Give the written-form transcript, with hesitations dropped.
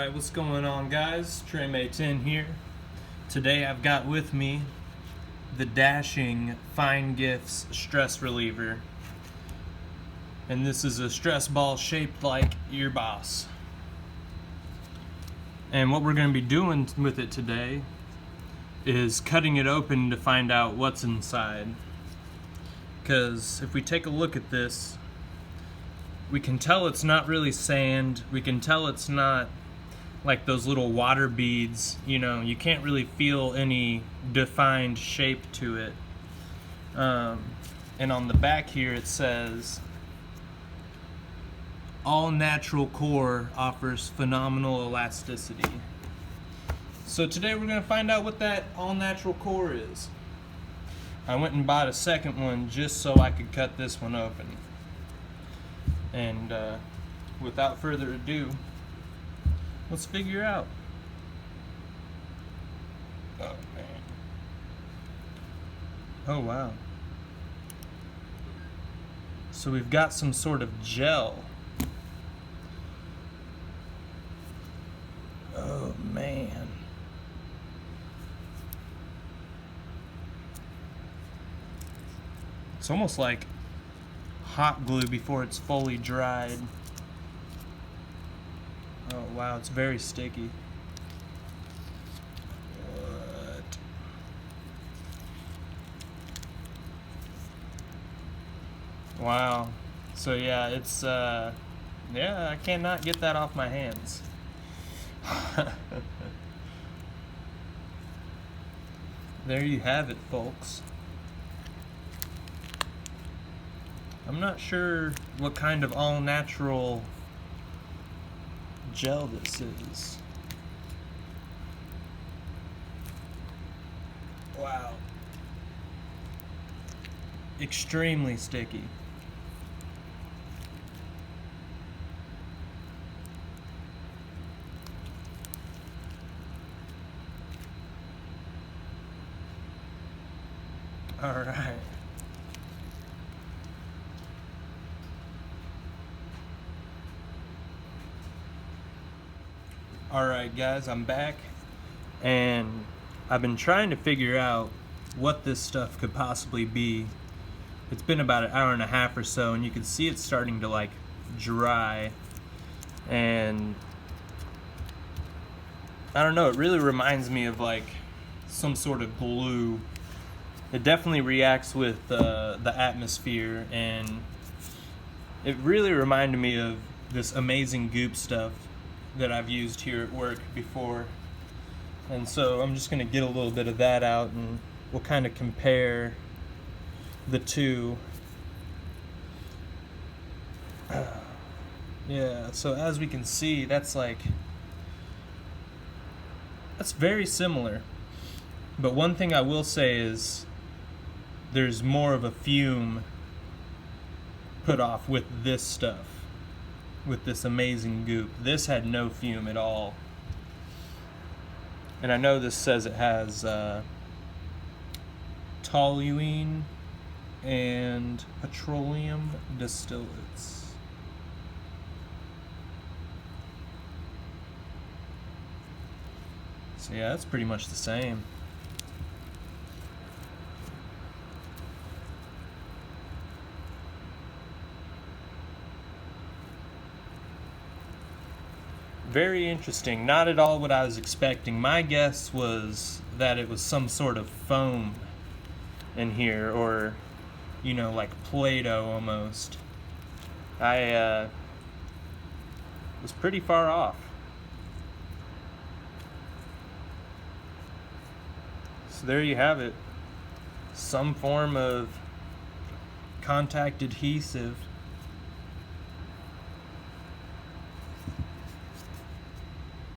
Alright, what's going on, guys? Treymates10 here. Today I've got with me the Dashing Fine Gifts Stress Reliever. And this is a stress ball shaped like your boss. And what we're going to be doing with it today is cutting it open to find out what's inside. Because if we take a look at this, we can tell it's not really sand. We can tell it's not like those little water beads. You know, you can't really feel any defined shape to it. And on the back here it says, all natural core offers phenomenal elasticity. So today we're going to find out what that all natural core is. I went and bought a second one just so I could cut this one open. And without further ado, let's figure out. Oh man. Oh wow. So we've got some sort of gel. Oh man. It's almost like hot glue before it's fully dried. Oh wow, it's very sticky. What? Wow. So yeah, it's yeah, I cannot get that off my hands. There you have it, folks. I'm not sure what kind of all-natural gel this is. Wow. Extremely sticky. All right. Alright guys, I'm back, and I've been trying to figure out what this stuff could possibly be. It's been about an hour and a half or so, and you can see it's starting to like dry, and I don't know, it really reminds me of like some sort of glue. It definitely reacts with the atmosphere, and it really reminded me of this amazing goop stuff that I've used here at work before. And so I'm just gonna get a little bit of that out and we'll kind of compare the two. Yeah, so as we can see, that's very similar. But one thing I will say is there's more of a fume put off with this stuff. With this amazing goop. This had no fume at all. And I know this says it has toluene and petroleum distillates. So yeah, that's pretty much the same. Very interesting. Not at all what I was expecting. My guess was that it was some sort of foam in here, or, you know, like Play-Doh almost. I was pretty far off. So there you have it. Some form of contact adhesive